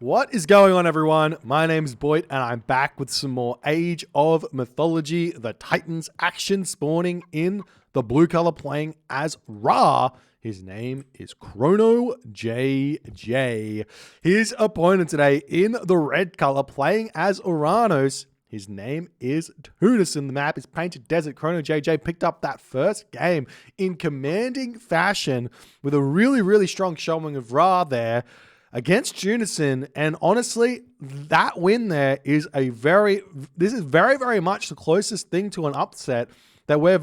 What is going on, everyone? My name is Boit, and I'm back with some more Age of Mythology, the Titans action, spawning in the blue color, playing as Ra. His name is ChronoJJ. His opponent today in the red color, playing as Oranos. His name is Tunison. The map is Painted Desert. ChronoJJ picked up that first game in commanding fashion with a really strong showing of Ra there against Tunison, and honestly, that win there is very much the closest thing to an upset that we've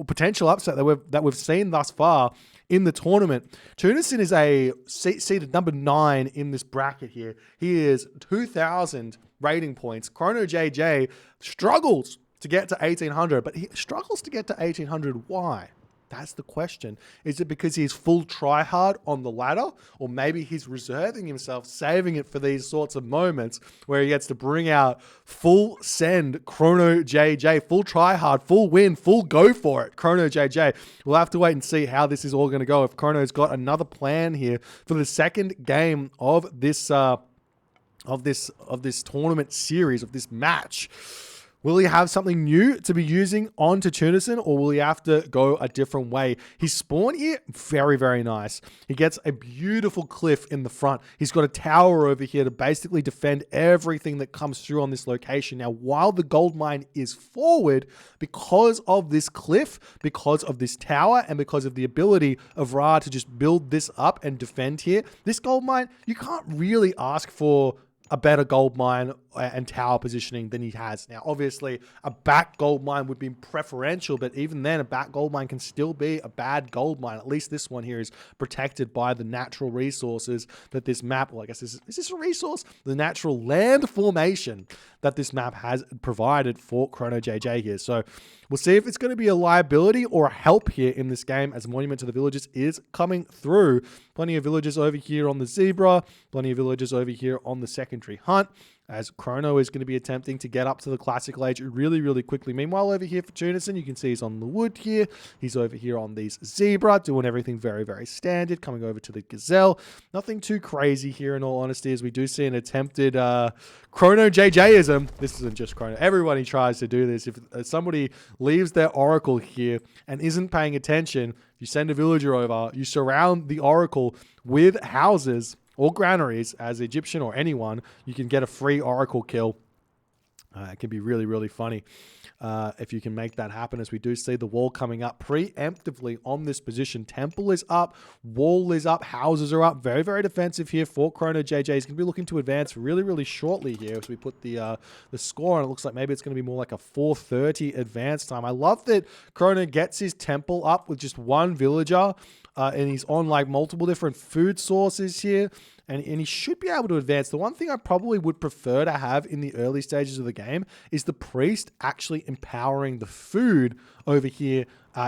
potential upset that we've seen thus far in the tournament. Tunison is a seeded number 9 in this bracket here. He is 2,000 rating points. ChronoJJ struggles to get to 1,800, but he struggles to get to 1,800. Why? That's the question. Is it because he's full tryhard on the ladder? Or maybe he's reserving himself, saving it for these sorts of moments where he gets to bring out full send ChronoJJ, full tryhard, full win, full go for it ChronoJJ. We'll have to wait and see how this is all going to go. If Chrono's got another plan here for the second game of this tournament series, of this match. Will he have something new to be using onto Tunison, or will he have to go a different way? His spawn here, very nice. He gets a beautiful cliff in the front. He's got a tower over here to basically defend everything that comes through on this location. Now, while the gold mine is forward, because of this cliff, because of this tower, and because of the ability of Ra to just build this up and defend here, this gold mine, you can't really ask for a better gold mine and tower positioning than he has. Now, obviously, a back gold mine would be preferential, but even then, a back gold mine can still be a bad gold mine. At least this one here is protected by the natural resources that this map, well, I guess, is this a resource? The natural land formation that this map has provided for ChronoJJ here. So we'll see if it's going to be a liability or a help here in this game, as Monument to the Villages is coming through. Plenty of villagers over here on the Zebra, plenty of villagers over here on the secondary hunt, as Chrono is going to be attempting to get up to the classical age really quickly. Meanwhile, over here for Tunison, you can see he's on the wood here. He's over here on these Zebra, doing everything very standard, coming over to the Gazelle. Nothing too crazy here, in all honesty, as we do see an attempted ChronoJJism. This isn't just Chrono. Everybody tries to do this. If somebody leaves their Oracle here and isn't paying attention, you send a villager over, you surround the Oracle with houses or granaries. As Egyptian or anyone, you can get a free Oracle kill. It can be really funny if you can make that happen, as we do see the wall coming up preemptively on this position. Temple is up, wall is up, houses are up. Very defensive here for ChronoJJ. He's going to be looking to advance really shortly here as we put the score on. It looks like maybe it's going to be more like a 4:30 advance time. I love that Chrono gets his temple up with just one villager, and he's on like multiple different food sources here. And he should be able to advance. The one thing I probably would prefer to have in the early stages of the game is the priest actually empowering the food over here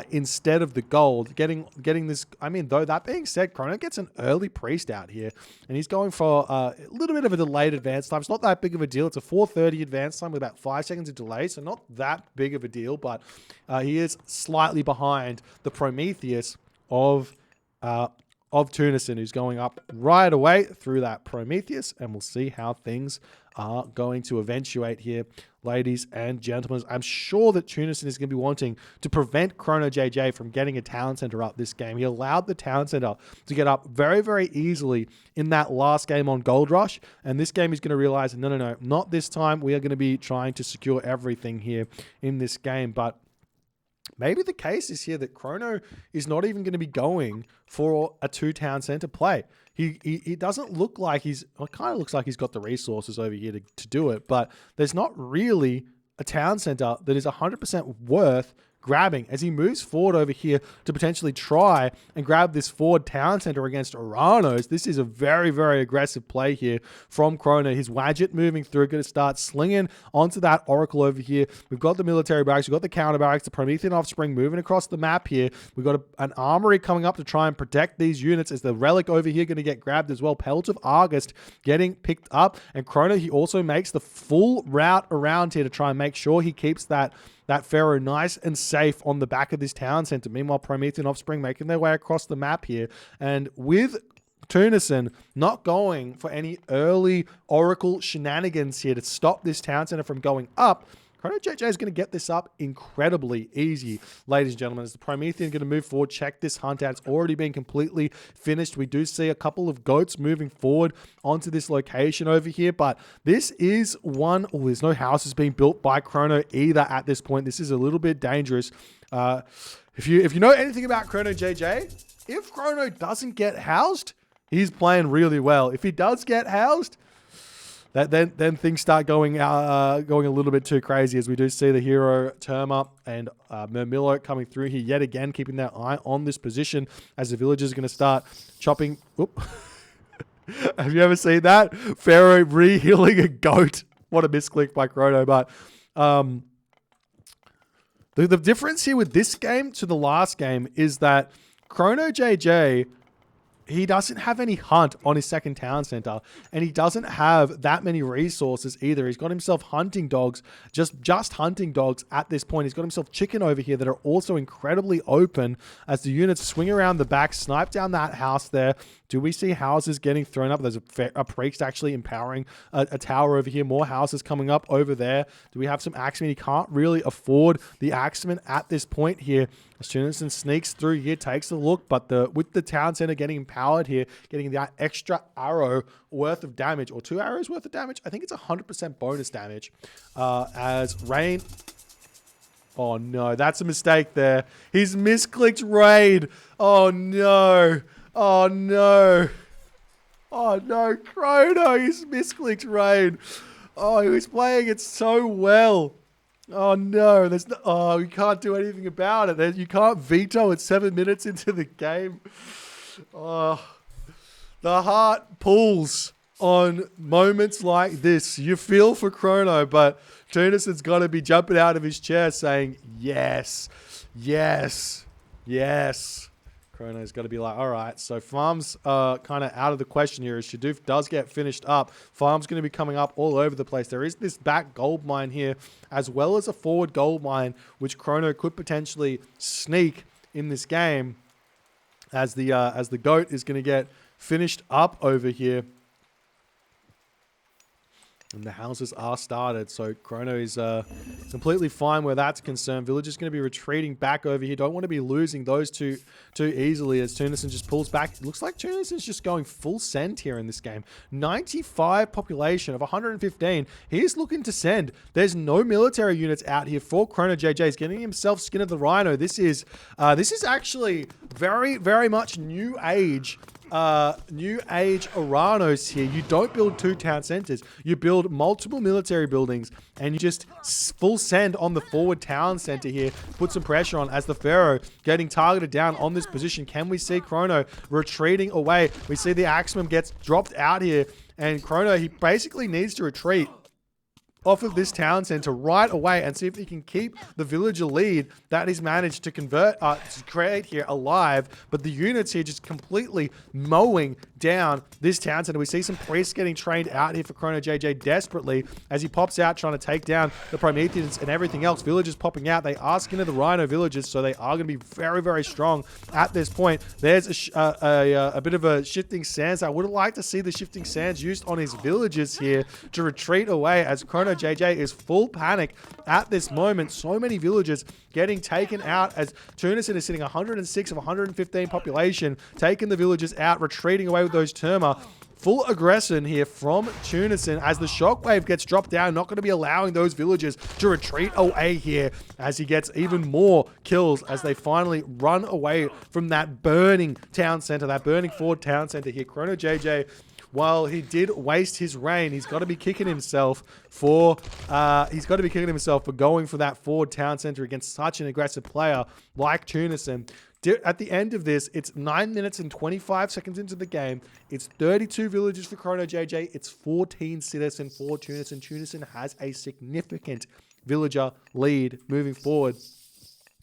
instead of the gold. Getting this, I mean, though that being said, Chrono gets an early priest out here, and he's going for a little bit of a delayed advance time. It's not that big of a deal. It's a 4:30 advance time with about 5 seconds of delay, so not that big of a deal, but he is slightly behind the Prometheus of Tunison, who's going up right away through that Prometheus, and we'll see how things are going to eventuate here, ladies and gentlemen. I'm sure that Tunison is going to be wanting to prevent ChronoJJ from getting a town center up this game. He allowed the town center to get up very easily in that last game on Gold Rush, and this game he's going to realize, no, not this time. We are going to be trying to secure everything here in this game, but maybe the case is here that Chrono is not even going to be going for a 2-town center play. He doesn't look like it kind of looks like he's got the resources over here to do it, but there's not really a town center that is 100% worth grabbing as he moves forward over here to potentially try and grab this forward town center against Oranos. This is a very aggressive play here from Chrono. His Wadjet moving through, going to start slinging onto that Oracle over here. We've got the military barracks, we've got the counter barracks, the Promethean offspring moving across the map here. We've got an armory coming up to try and protect these units, as the relic over here going to get grabbed as well. Pelt of Argust getting picked up, and Chrono, he also makes the full route around here to try and make sure he keeps that Pharaoh nice and safe on the back of this town center. Meanwhile, Promethean offspring making their way across the map here, and with Tunison not going for any early Oracle shenanigans here to stop this town center from going up, ChronoJJ is going to get this up incredibly easy, ladies and gentlemen. As the Promethean going to move forward, check this hunt out. It's already been completely finished. We do see a couple of goats moving forward onto this location over here, but this is one... Oh, there's no houses being built by Chrono either at this point. This is a little bit dangerous. If you know anything about ChronoJJ, if Chrono doesn't get housed, he's playing really well. If he does get housed, then things start going a little bit too crazy, as we do see the hero Terma and Mermillo coming through here yet again, keeping their eye on this position as the villagers are going to start chopping. Whoop. Have you ever seen that? Pharaoh re-healing a goat. What a misclick by Chrono. But the difference here with this game to the last game is that ChronoJJ, he doesn't have any hunt on his second town center, and he doesn't have that many resources either. He's got himself hunting dogs, just hunting dogs at this point. He's got himself chicken over here that are also incredibly open as the units swing around the back, snipe down that house there. Do we see houses getting thrown up? There's a priest actually empowering a tower over here. More houses coming up over there. Do we have some axemen? He can't really afford the axemen at this point here. As Tunison sneaks through here, takes a look, but with the town center getting empowered here, getting that extra arrow worth of damage, or 2 arrows worth of damage. I think it's 100% bonus damage. As Rain... Oh no, that's a mistake there. He's misclicked Raid. Oh no. Oh no. Oh no, Chrono, he's misclicked Raid. Oh, he was playing it so well. Oh no, you can't do anything about it. You can't veto it 7 minutes into the game. Oh, the heart pulls on moments like this. You feel for Chrono, but Tunison's got to be jumping out of his chair saying, yes, yes, yes. Chrono's got to be like, all right, so farms are kind of out of the question here as Shadoof does get finished up. Farm's going to be coming up all over the place. There is this back gold mine here, as well as a forward gold mine, which Chrono could potentially sneak in this game as the goat is going to get finished up over here. And the houses are started, so Chrono is completely fine where that's concerned. Villager's going to be retreating back over here. Don't want to be losing those two too easily as Tunison just pulls back. It looks like Tunison's just going full send here in this game. 95 population of 115. He's looking to send. There's no military units out here for ChronoJJ. He's getting himself skin of the rhino. This is actually very, very much new age Oranos here. You don't build 2 town centers. You build multiple military buildings, and you just full send on the forward town center here. Put some pressure on as the Pharaoh getting targeted down on this position. Can we see Chrono retreating away? We see the Axeman gets dropped out here, and Chrono, he basically needs to retreat off of this town center right away and see if he can keep the villager lead that he's managed to create here alive. But the units here just completely mowing down this town center. We see some priests getting trained out here for ChronoJJ desperately as he pops out trying to take down the Prometheans and everything else. Villagers popping out. They are skin of the rhino villagers, so they are going to be very, very strong at this point. There's a bit of a shifting sands. I would have liked to see the shifting sands used on his villagers here to retreat away as ChronoJJ is full panic at this moment. So many villagers getting taken out as Tunison is sitting 106 of 115 population, taking the villagers out, retreating away with those Terma. Full aggression here from Tunison as the shockwave gets dropped down. Not going to be allowing those villagers to retreat away here as he gets even more kills as they finally run away from that burning town center, that burning forward town center here. ChronoJJ, while he did waste his reign, he's got to be kicking himself for going for that forward town center against such an aggressive player like Tunison. At the end of this, it's 9 minutes and 25 seconds into the game. It's 32 villagers for ChronoJJ. It's 14 citizen for Tunison. Tunison has a significant villager lead moving forward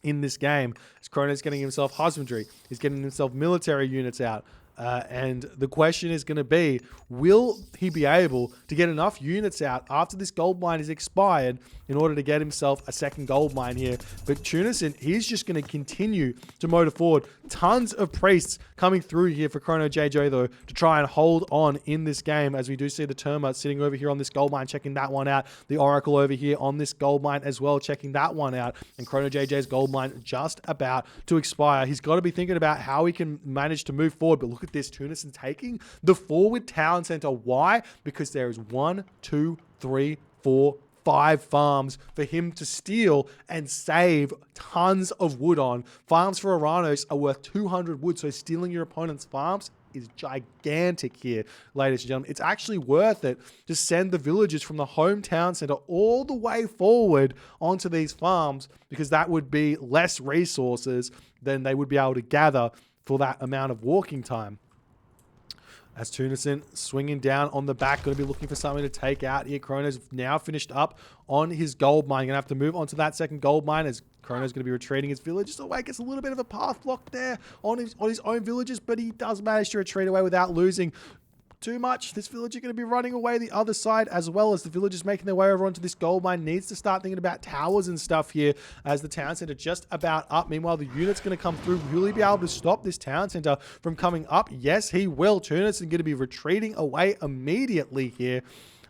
in this game. As Chrono's getting himself husbandry. He's getting himself military units out. And the question is going to be, will he be able to get enough units out after this gold mine is expired in order to get himself a second gold mine here? But Tunison, he's just going to continue to motor forward. Tons of priests coming through here for ChronoJJ, though, to try and hold on in this game, as we do see the Terma sitting over here on this gold mine, checking that one out. The Oracle over here on this gold mine as well, checking that one out. And ChronoJJ's gold mine just about to expire. He's got to be thinking about how he can manage to move forward. But look at this, Tunison taking the forward town center. Why? Because there is 1, 2, 3, 4, 5 farms for him to steal and save tons of wood on. Farms for Oranos are worth 200 wood, so stealing your opponent's farms is gigantic here, ladies and gentlemen. It's actually worth it to send the villagers from the hometown center all the way forward onto these farms, because that would be less resources than they would be able to gather for that amount of walking time. As Tunison swinging down on the back, going to be looking for something to take out here. Kronos now finished up on his gold mine. Going to have to move on to that second gold mine, as Kronos going to be retreating his villagers away. Gets a little bit of a path block there on his own villagers, but he does manage to retreat away without losing too much. This villager going to be running away the other side, as well as the villagers making their way over onto this gold mine. Needs to start thinking about towers and stuff here, as the town center just about up. Meanwhile, the unit's going to come through. Will he be able to stop this town center from coming up? Yes, he will. Tunis is going to be retreating away immediately here,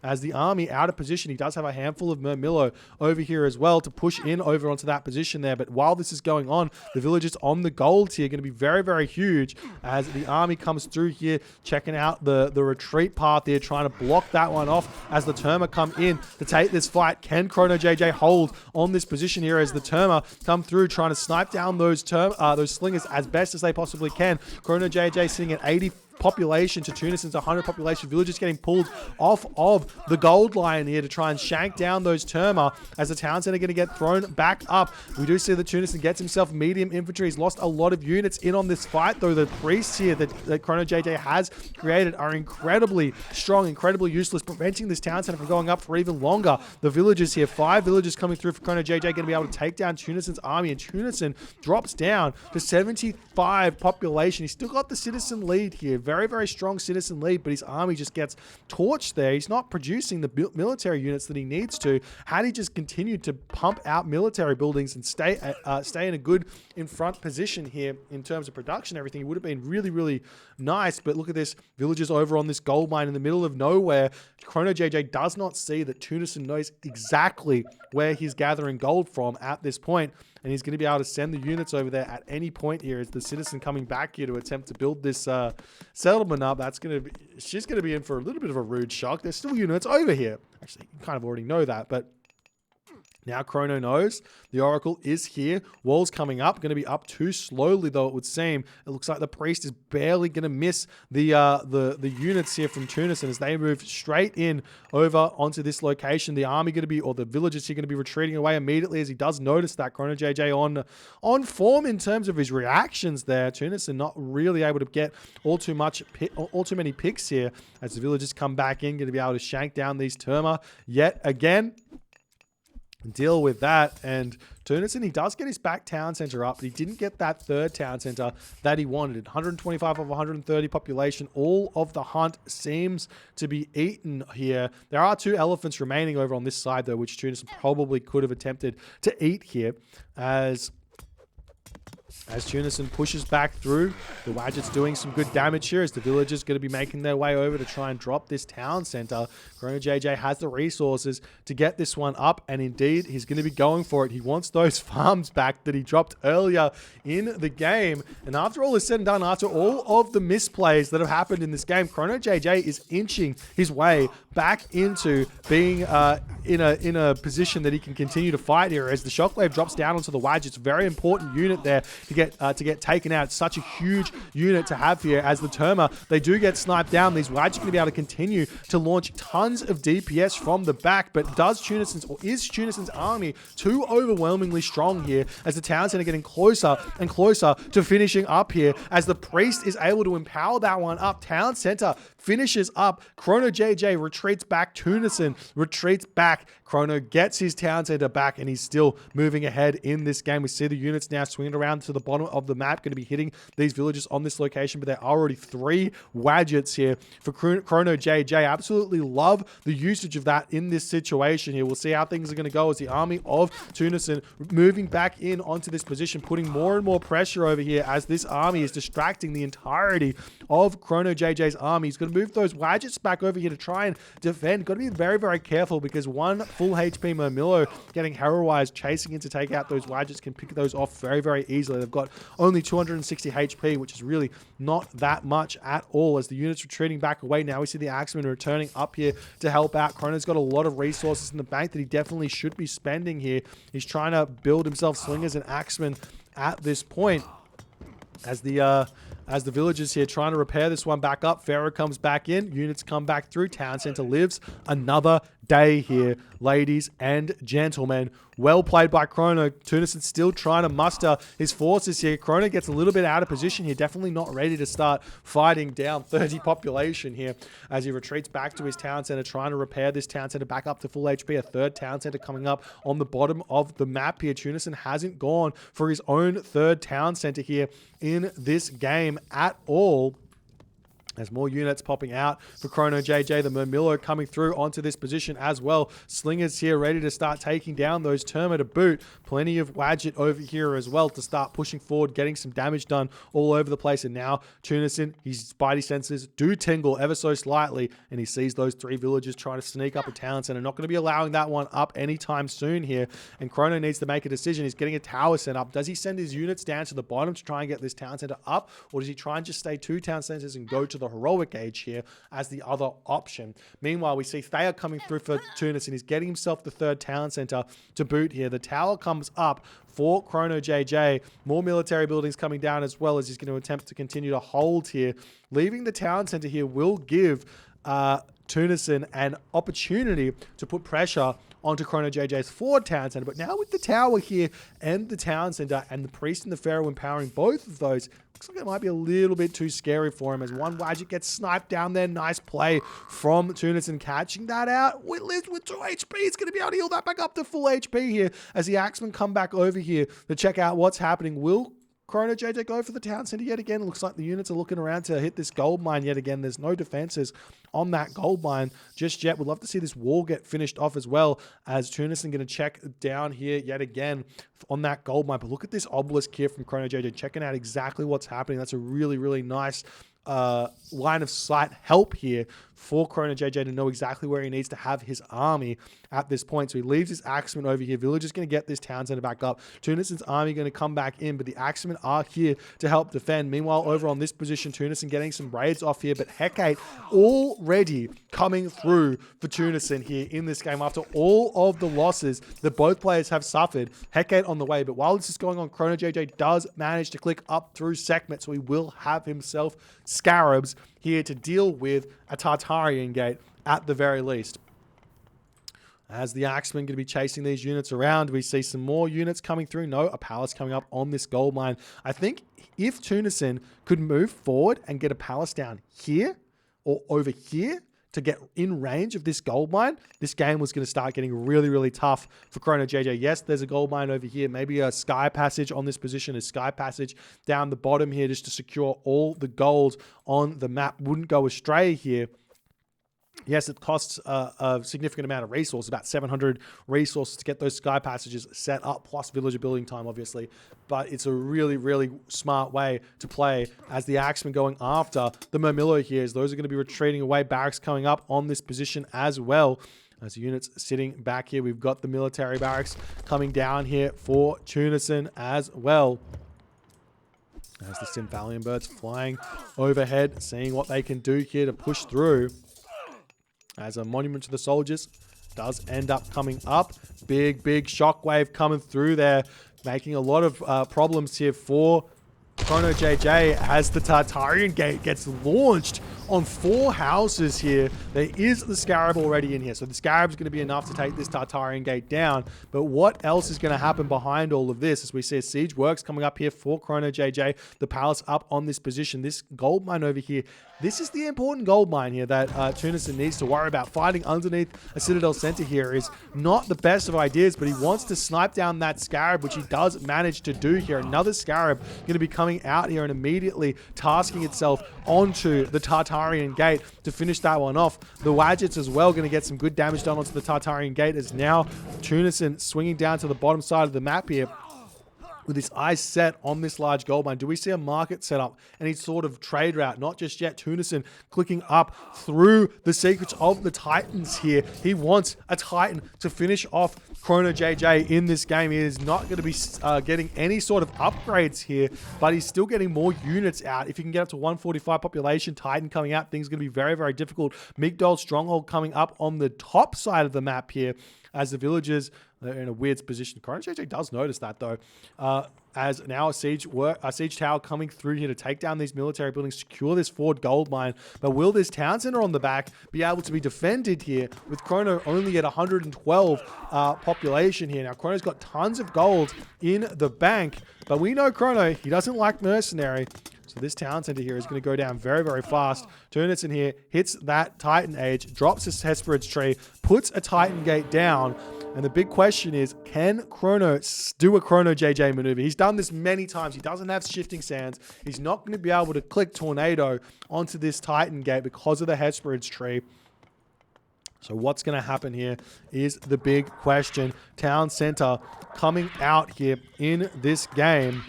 as the army out of position. He does have a handful of Murmillo over here as well to push in over onto that position there. But while this is going on, the villagers on the gold here are going to be very, very huge, as the army comes through here, checking out the retreat path here, trying to block that one off as the Terma come in to take this fight. Can ChronoJJ hold on this position here as the Terma come through, trying to snipe down those slingers as best as they possibly can? ChronoJJ sitting at 80 population to Tunison's 100 population. Villagers getting pulled off of the gold line here to try and shank down those Terma, as the town center going to get thrown back up. We do see that Tunison gets himself medium infantry. He's lost a lot of units in on this fight, though. The priests here that ChronoJJ has created are incredibly strong, incredibly useless, preventing this town center from going up for even longer. The villagers here, 5 villagers coming through for ChronoJJ, going to be able to take down Tunison's army, and Tunison drops down to 75 population. He's still got the citizen lead here. Very, very strong citizen lead, but his army just gets torched there. He's not producing the military units that he needs to. Had he just continued to pump out military buildings and stay in a good in front position here in terms of production, everything, it would have been really, really nice. But look at this, villagers over on this gold mine in the middle of nowhere. ChronoJJ does not see that Tunison knows exactly where he's gathering gold from at this point, and he's going to be able to send the units over there at any point here, as the citizen coming back here to attempt to build this settlement up. She's going to be in for a little bit of a rude shock. There's still units over here. Actually, you kind of already know that, but now Chrono knows the Oracle is here. Walls coming up, going to be up too slowly, though, it would seem. It looks like the priest is barely going to miss the units here from Tunison as they move straight in over onto this location. The army going to be, or the villagers here, going to be retreating away immediately, as he does notice that ChronoJJ on form in terms of his reactions there. Tunison not really able to get all too many picks here, as the villagers come back in, going to be able to shank down these Terma yet again. Deal with that. And Tunison, he does get his back town center up, but he didn't get that third town center that he wanted. 125 of 130 population. All of the hunt seems to be eaten here. There are 2 elephants remaining over on this side, though, which Tunison probably could have attempted to eat here, as Tunison pushes back through. The Wadget's doing some good damage here, as the villagers going to be making their way over to try and drop this town center. ChronoJJ has the resources to get this one up, and indeed, he's going to be going for it. He wants those farms back that he dropped earlier in the game. And after all is said and done, after all of the misplays that have happened in this game, ChronoJJ is inching his way back into being in a position that he can continue to fight here, as the shockwave drops down onto the Wadget. It's a very important unit there to get taken out. It's such a huge unit to have here, as the Terma, they do get sniped down. These Wadgets are going to be able to continue to launch tons of DPS from the back, but is Tunison's army too overwhelmingly strong here, as the town center getting closer and closer to finishing up here, as the priest is able to empower that one up. Town center finishes up. ChronoJJ retreats back. Tunison retreats back. Chrono gets his town center back, and he's still moving ahead in this game. We see the units now swinging around to the bottom of the map, going to be hitting these villagers on this location, but there are already 3 Wadgets here for ChronoJJ. Absolutely love the usage of that in this situation here. We'll see how things are going to go as the army of Tunison moving back in onto this position, putting more and more pressure over here as this army is distracting the entirety of ChronoJJ's army. He's going to move those Wadgets back over here to try and defend. Got to be very, very careful because one full HP Murmillo getting heroized, chasing in to take out those Wadgets can pick those off very, very easily. They've got only 260 HP, which is really not that much at all as the units retreating back away. Now we see the Axemen returning up here to help out. Chrono's got a lot of resources in the bank that he definitely should be spending here. He's trying to build himself slingers and Axemen at this point. As the villagers here trying to repair this one back up, Pharaoh comes back in, units come back through, town center lives another day here, ladies and gentlemen. Well played by Chrono. Tunison still trying to muster his forces here. Chrono gets a little bit out of position here, definitely not ready to start fighting down 30 population here as he retreats back to his town center, trying to repair this town center back up to full HP. A third town center coming up on the bottom of the map here. Tunison hasn't gone for his own third town center here in this game at all. There's more units popping out for ChronoJJ. The Murmillo coming through onto this position as well. Slingers here ready to start taking down those Terma to boot. Plenty of Wadget over here as well to start pushing forward, getting some damage done all over the place. And now Tunison, his spidey senses do tingle ever so slightly, and he sees those 3 villagers trying to sneak up a town center. Not going to be allowing that one up anytime soon here. And Chrono needs to make a decision. He's getting a tower set up. Does he send his units down to the bottom to try and get this town center up? Or does he try and just stay 2 town centers and go to the heroic age here as the other option? Meanwhile, we see Thea coming through for Tunis, and he's getting himself the 3rd town center to boot here. The tower comes up for ChronoJJ. More military buildings coming down as well as he's going to attempt to continue to hold here. Leaving the town center here will give Tunison an opportunity to put pressure onto ChronoJJ's 4th town center. But now with the tower here and the town center and the priest and the pharaoh empowering both of those, looks like it might be a little bit too scary for him as one Wadget gets sniped down there. Nice play from Tunison catching that out. With 2 HP, he's going to be able to heal that back up to full HP here as the Axemen come back over here to check out what's happening. Will ChronoJJ go for the town center yet again? It looks like the units are looking around to hit this gold mine yet again. There's no defenses on that gold mine just yet. We'd love to see this wall get finished off as well as Tunison going to check down here yet again on that gold mine. But look at this obelisk here from ChronoJJ, checking out exactly what's happening. That's a really, really nice line of sight help here for ChronoJJ to know exactly where he needs to have his army at this point. So he leaves his Axemen over here. Villager's going to get this town center back up. Tunison's army going to come back in, but the Axemen are here to help defend. Meanwhile, over on this position, Tunison getting some raids off here, but Hecate already coming through for Tunison here in this game after all of the losses that both players have suffered. Hecate on the way, but while this is going on, ChronoJJ does manage to click up through Sekhmet, so he will have himself Scarabs here to deal with a Tartarian gate at the very least. As the Axemen going to be chasing these units around, we see some more units coming through. No, a palace coming up on this gold mine. I think if Tunison could move forward and get a palace down here or over here to get in range of this gold mine, this game was going to start getting really, really tough for ChronoJJ. Yes, there's a gold mine over here. Maybe a sky passage on this position, a sky passage down the bottom here just to secure all the gold on the map. Wouldn't go astray here. Yes, it costs a significant amount of resources, about 700 resources to get those sky passages set up, plus villager building time, obviously. But it's a really, really smart way to play as the Axemen going after the Murmillo here. As those are going to be retreating away, barracks coming up on this position as well. As units sitting back here, we've got the military barracks coming down here for Tunison as well. As the Symphalian birds flying overhead, seeing what they can do here to push through. As a monument to the soldiers does end up coming up. Big shockwave coming through there, making a lot of problems here for ChronoJJ as the Tartarian gate gets launched on 4 houses here. There is the Scarab already in here. So the Scarab's going to be enough to take this Tartarian gate down. But what else is going to happen behind all of this? As we see a siege works coming up here for ChronoJJ. The palace up on this position. This gold mine over here. This is the important gold mine here that Tunison needs to worry about. Fighting underneath a Citadel center here is not the best of ideas, but he wants to snipe down that Scarab, which he does manage to do here. Another Scarab going to be coming out here and immediately tasking itself onto the Tartarian gate to finish that one off. The Wadgets as well going to get some good damage done onto the Tartarian gate, as now Tunison swinging down to the bottom side of the map here with his eyes set on this large gold mine. Do we see a market set up? Any sort of trade route? Not just yet. Tunison clicking up through the secrets of the Titans here. He wants a Titan to finish off ChronoJJ in this game. He is not going to be getting any sort of upgrades here, but he's still getting more units out. If you can get up to 145 population, Titan coming out, things are going to be very, very difficult. Migdol Stronghold coming up on the top side of the map here, as the villagers, they're in a weird position. ChronoJJ does notice that though, as now a siege tower coming through here to take down these military buildings, secure this forward gold mine. But will this town center on the back be able to be defended here with Chrono only at 112 population here? Now Chrono's got tons of gold in the bank, but we know Chrono, he doesn't like mercenary. So this town center here is going to go down very, very fast. Tunison here hits that Titan Age, drops his Hesperids tree, puts a Titan gate down. And the big question is, can Chrono do a ChronoJJ maneuver? He's done this many times. He doesn't have shifting sands. He's not going to be able to click Tornado onto this Titan gate because of the Hesperids tree. So what's going to happen here is the big question. Town center coming out here in this game.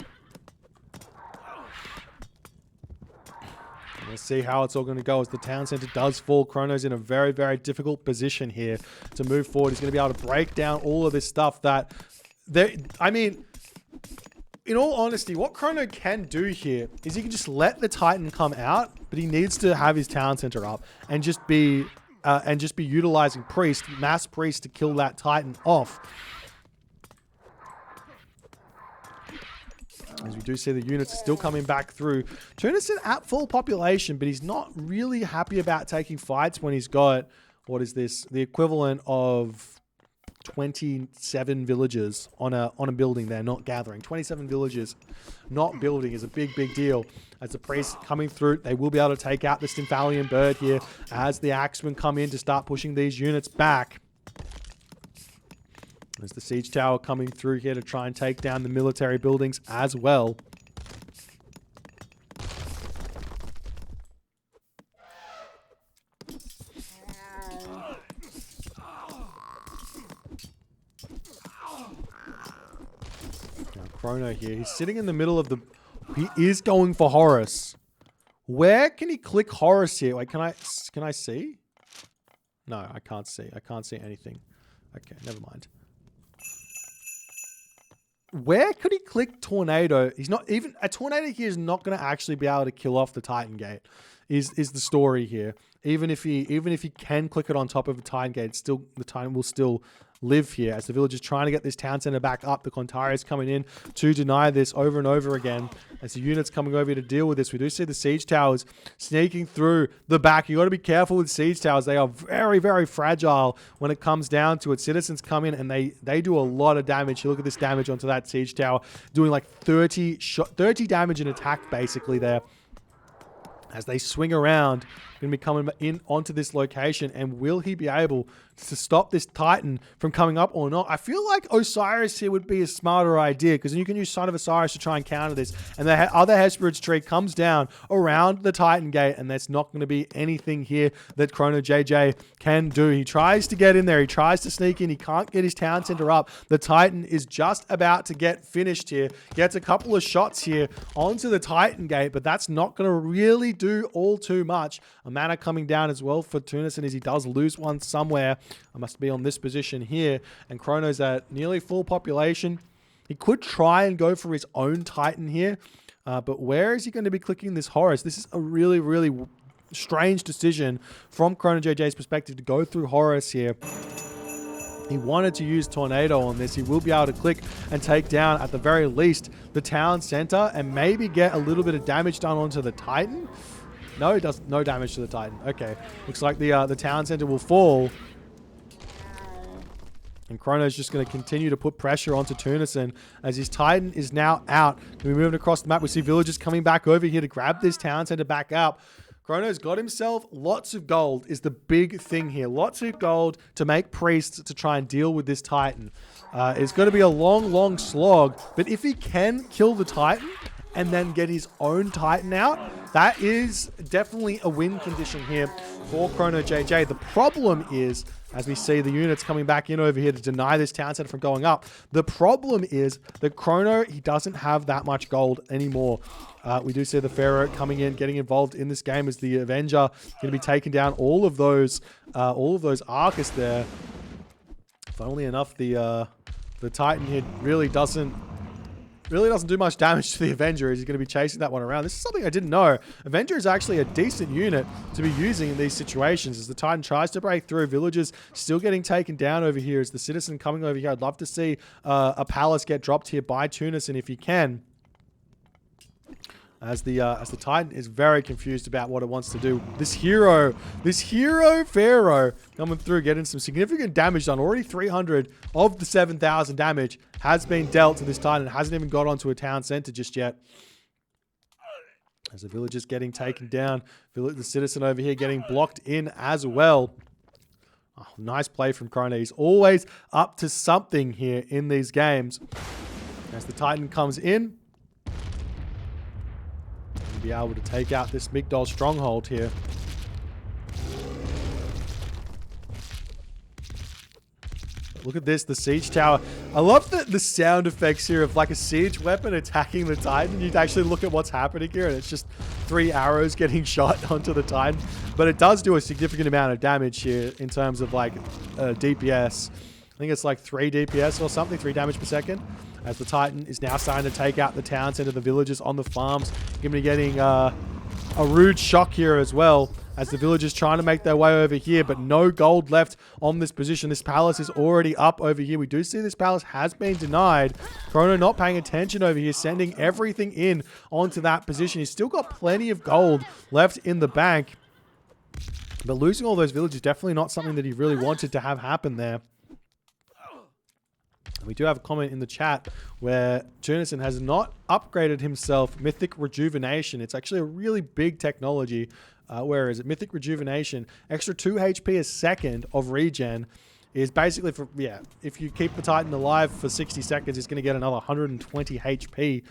Let's see how it's all going to go as the town center does fall. Chrono's in a very, very difficult position here to move forward. He's going to be able to break down all of this stuff that... I mean, in all honesty, what Chrono can do here is he can just let the Titan come out, but he needs to have his town center up and just be utilizing mass priest to kill that Titan off. As we do see the units still coming back through. Tunison at full population, but he's not really happy about taking fights when he's got, what is this? The equivalent of 27 villagers on a building there, not gathering. 27 villagers not building is a big, big deal. As the priests coming through, they will be able to take out the Stymphalian bird here as the axemen come in to start pushing these units back. There's the siege tower coming through here to try and take down the military buildings as well. Now Chrono here, he's sitting in the middle of the... He is going for Horus. Where can he click Horus here? Wait, can I see? No, I can't see. I can't see anything. Okay, never mind. Where could he click Tornado? He's not even... A Tornado here is not going to actually be able to kill off the Titan Gate, is the story here. Even if he can click it on top of a Titan Gate, still the Titan will still live here. As the village is trying to get this town center back up, the Kontari is coming in to deny this over and over again. As the units coming over to deal with this, we do see the siege towers sneaking through the back. You got to be careful with siege towers. They are very, very fragile when it comes down to it. Citizens come in and they do a lot of damage. You look at this damage onto that siege tower, doing like 30 damage in attack basically there. As they swing around, going to be coming in onto this location, and will he be able to stop this Titan from coming up or not? I feel like Osiris here would be a smarter idea, because then you can use Son of Osiris to try and counter this, and the other Hesperids tree comes down around the Titan gate, and there's not going to be anything here that ChronoJJ can do. He tries to get in there, he tries to sneak in, he can't get his town center up. The Titan is just about to get finished here, gets a couple of shots here onto the Titan gate, but that's not going to really do all too much. A mana coming down as well for Tunison, as he does lose one somewhere. I must be on this position here, and Chrono's at nearly full population. He could try and go for his own Titan here, but where is he going to be clicking this Horus? This is a really, really strange decision from ChronoJJ's perspective to go through Horus here. He wanted to use Tornado on this. He will be able to click and take down, at the very least, the town center and maybe get a little bit of damage done onto the Titan. No, it does no damage to the Titan. Okay. Looks like the town center will fall. And Kronos just going to continue to put pressure onto Tunison as his Titan is now out. We're moving across the map. We see villagers coming back over here to grab this town center back up. Kronos got himself lots of gold is the big thing here. Lots of gold to make priests to try and deal with this Titan. It's going to be a long, long slog. But if he can kill the Titan and then get his own Titan out, that is definitely a win condition here for ChronoJJ. The problem is, as we see the units coming back in over here to deny this town center from going up, the problem is that Chrono, he doesn't have that much gold anymore. We do see the Pharaoh coming in, getting involved in this game as the Avenger going to be taking down all of those Arcus there. Funnily enough, the Titan here really doesn't do much damage to the Avenger as he's going to be chasing that one around. This is something I didn't know. Avenger is actually a decent unit to be using in these situations as the Titan tries to break through. Villagers still getting taken down over here as the Citizen coming over here. I'd love to see a palace get dropped here by Tunison if he can. As the Titan is very confused about what it wants to do. This hero Pharaoh coming through, getting some significant damage done. Already 300 of the 7,000 damage has been dealt to this Titan. It hasn't even got onto a town center just yet. As the villagers getting taken down. The Citizen over here getting blocked in as well. Oh, nice play from Chrono. He's always up to something here in these games. As the Titan comes in, be able to take out this Migdol stronghold here. Look at this, the siege tower. I love the sound effects here of like a siege weapon attacking the Titan. You'd actually look at what's happening here and it's just 3 arrows getting shot onto the Titan. But it does do a significant amount of damage here in terms of like DPS. I think it's like 3 DPS or something, 3 damage per second. As the Titan is now starting to take out the town center, the villagers on the farms. Going to be getting a rude shock here as well. As the villagers trying to make their way over here, but no gold left on this position. This palace is already up over here. We do see this palace has been denied. Chrono not paying attention over here, sending everything in onto that position. He's still got plenty of gold left in the bank. But losing all those villagers, definitely not something that he really wanted to have happen there. We do have a comment in the chat where Tunison has not upgraded himself Mythic Rejuvenation. It's actually a really big technology. Where is it? Mythic Rejuvenation. Extra 2 HP a second of regen is basically for, if you keep the Titan alive for 60 seconds, it's going to get another 120 HP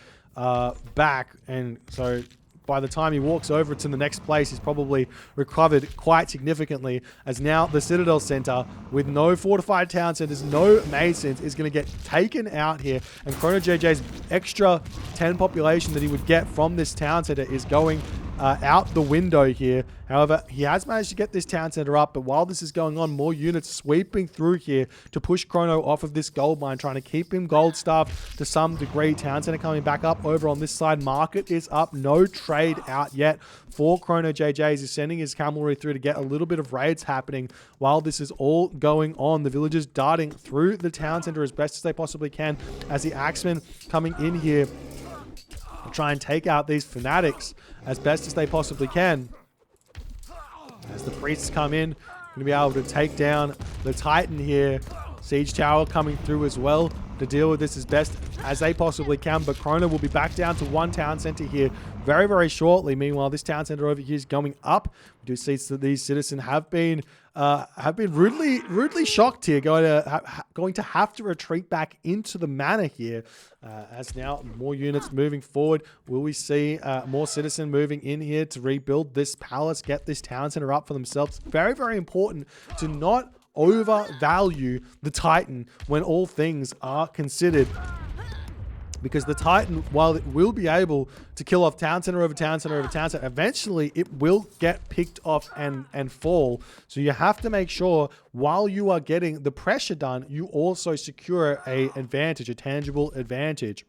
back. And so by the time he walks over to the next place, he's probably recovered quite significantly, as now the Citadel Center, with no fortified town centers, no masons, is going to get taken out here. And ChronoJJ's extra 10 population that he would get from this town center is going out the window here. However, he has managed to get this town center up, but while this is going on, more units sweeping through here to push Chrono off of this gold mine, trying to keep him gold stuffed to some degree. Town center coming back up over on this side. Market is up. No trade out yet for ChronoJJ. He's sending his cavalry through to get a little bit of raids happening while this is all going on. The villagers darting through the town center as best as they possibly can, as the Axemen coming in here to try and take out these fanatics as best as they possibly can. As the priests come in, going to be able to take down the Titan here. Siege tower coming through as well to deal with this as best as they possibly can. But Chrono will be back down to 1 town center here very, very shortly. Meanwhile, this town center over here is going up. We do see that these citizens have been rudely shocked here, going to have to retreat back into the manor here. As now more units moving forward, will we see more citizen moving in here to rebuild this palace, get this town center up for themselves? Very, very important to not overvalue the Titan when all things are considered. Because the Titan, while it will be able to kill off town center over town center over town center, eventually it will get picked off and fall. So you have to make sure while you are getting the pressure done, you also secure a tangible advantage.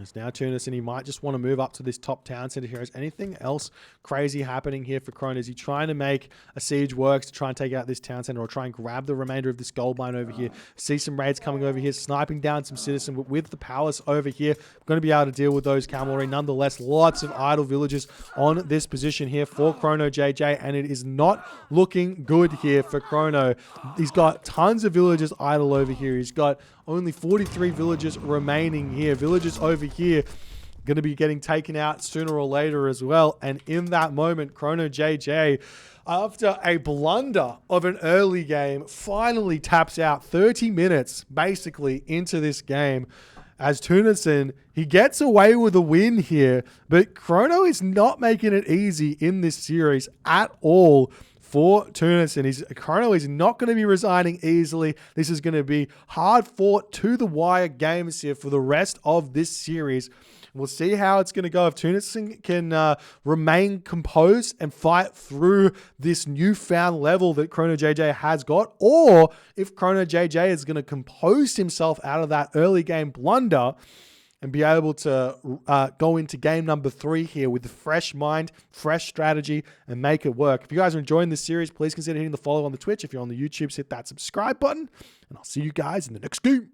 It's now Tunis, and he might just want to move up to this top town center here. Is anything else crazy happening here for Kronos? Is he trying to make a siege work to try and take out this town center, or try and grab the remainder of this gold mine over here? See some raids coming over here, sniping down some citizen, but with the palace over here, going to be able to deal with those cavalry. Nonetheless, lots of idle villages on this position here for ChronoJJ, and it is not looking good here for Chrono. He's got tons of villages idle over here. He's got only 43 villages remaining here. Villages over here going to be getting taken out sooner or later as well. And in that moment, ChronoJJ, after a blunder of an early game, finally taps out 30 minutes basically into this game. As Tunison, he gets away with a win here, but Chrono is not making it easy in this series at all for Tunis, and Chrono is not going to be resigning easily. This is going to be hard fought to the wire games here for the rest of this series. We'll see how it's going to go if Tunison can remain composed and fight through this newfound level that ChronoJJ has got, or if ChronoJJ is going to compose himself out of that early game blunder and be able to go into game number 3 here with a fresh mind, fresh strategy, and make it work. If you guys are enjoying this series, please consider hitting the follow on the Twitch. If you're on the YouTube, hit that subscribe button, and I'll see you guys in the next game.